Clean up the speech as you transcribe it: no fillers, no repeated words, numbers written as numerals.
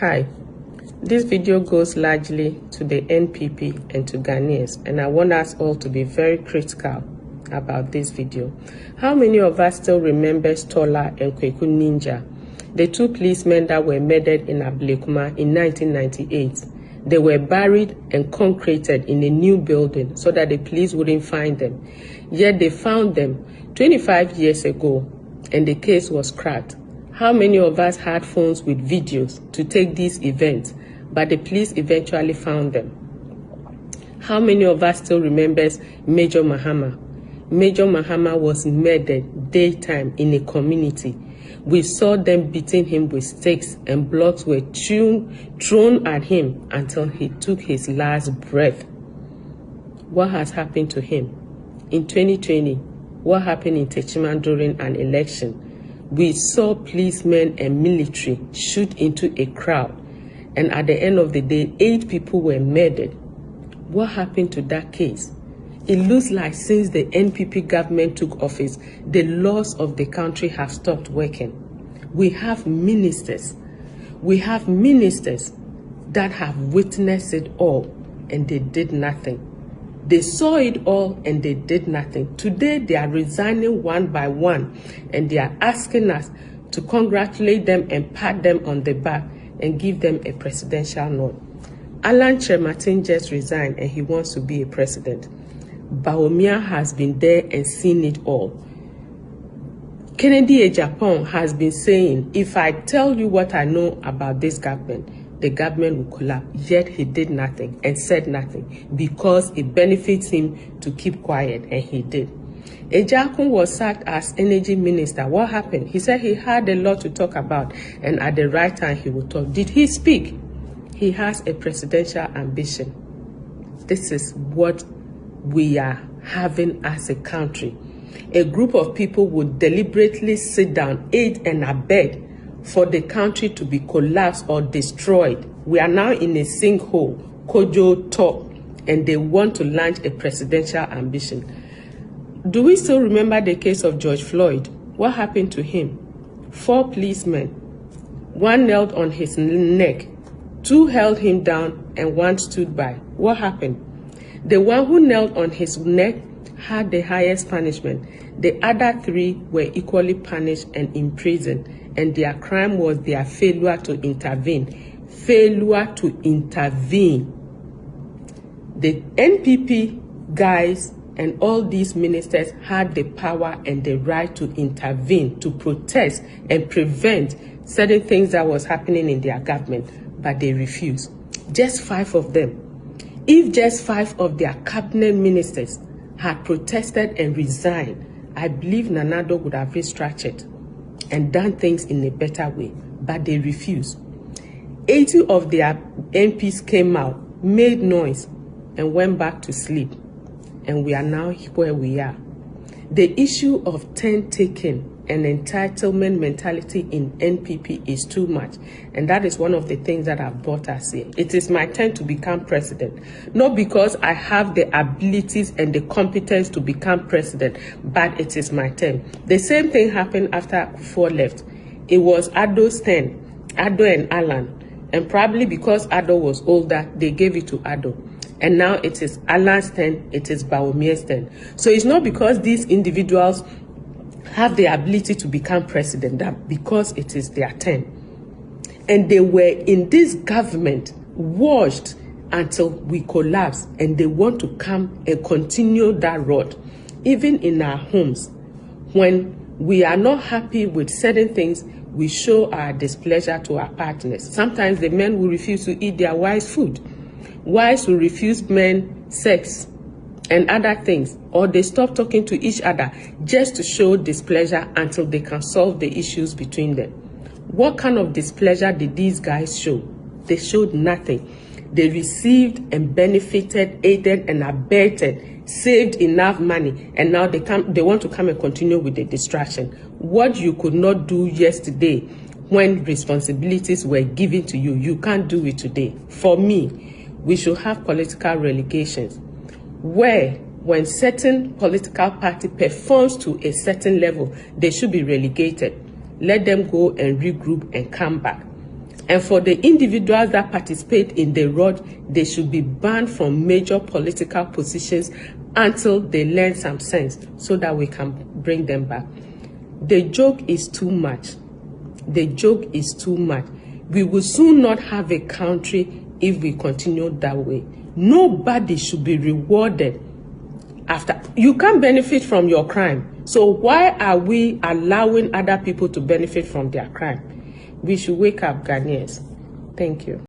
Hi, this video goes largely to the NPP and to Ghanaians, and I want us all to be very critical about this video. How many of us still remember Stola and Kweku Ninja, the two policemen that were murdered in Ablekuma in 1998? They were buried and concreted in a new building so that the police wouldn't find them. Yet they found them 25 years ago, and the case was cracked. How many of us had phones with videos to take these events, but the police eventually found them? How many of us still remembers Major Mahama? Major Mahama was murdered daytime in a community. We saw them beating him with sticks, and blocks were thrown at him until he took his last breath. What has happened to him? In 2020, what happened in Techiman during an election? We saw policemen and military shoot into a crowd, and at the end of the day, 8 people were murdered. What happened to that case? It looks like since the NPP government took office, the laws of the country have stopped working. We have ministers that have witnessed it all, and they did nothing. They saw it all and they did nothing. Today, they are resigning one by one, and they are asking us to congratulate them and pat them on the back and give them a presidential nod. Alan Kyerematen just resigned and he wants to be a president. Bawumia has been there and seen it all. Kennedy Agyapong has been saying, if I tell you what I know about this government, the government will collapse. Yet he did nothing and said nothing because it benefits him to keep quiet, and he did. Ejakun was sacked as energy minister. What happened? He said he had a lot to talk about, and at the right time he would talk. Did he speak? He has a presidential ambition. This is what we are having as a country. A group of people would deliberately sit down, aid and abet for the country to be collapsed or destroyed. We are now in a sinkhole, Kojo top, and they want to launch a presidential ambition. Do we still remember the case of George Floyd? What happened to him? 4 policemen, 1 knelt on his neck, 2 held him down, and 1 stood by. What happened? The one who knelt on his neck had the highest punishment. The other 3 were equally punished and imprisoned, and their crime was their failure to intervene. Failure to intervene. The NPP guys and all these ministers had the power and the right to intervene, to protest and prevent certain things that was happening in their government, but they refused. Just 5 of them. If just 5 of their cabinet ministers had protested and resigned, I believe Nana Addo would have restructured and done things in a better way, but they refused. 80 of their MPs came out, made noise, and went back to sleep. And we are now where we are. The issue of turn taking and entitlement mentality in NPP is too much, and that is one of the things that have brought us here. It is my turn to become president, not because I have the abilities and the competence to become president, but it is my turn. The same thing happened after Kufuor left. It was Addo's turn, Addo and Alan, and probably because Addo was older, they gave it to Addo. And now it is Alan's turn, it is Bawumia's turn. So it's not because these individuals have the ability to become president, that because it is their turn. And they were in this government, watched until we collapse, and they want to come and continue that road. Even in our homes, when we are not happy with certain things, we show our displeasure to our partners. Sometimes the men will refuse to eat their wives' food. Wives will refuse men sex and other things, or they stop talking to each other just to show displeasure until they can solve the issues between them. What kind of displeasure did these guys show? They showed nothing. They received and benefited, aided and abetted, saved enough money, and now they want to come and continue with the distraction. What you could not do yesterday when responsibilities were given to you, you can't do it today. For me, we should have political relegations, where when certain political party performs to a certain level, they should be relegated. Let them go and regroup and come back. And for the individuals that participate in the rot, they should be banned from major political positions until they learn some sense so that we can bring them back. The joke is too much. The joke is too much. We will soon not have a country if we continue that way. Nobody should be rewarded after. You can't benefit from your crime. So why are we allowing other people to benefit from their crime? We should wake up, Ghanaians. Thank you.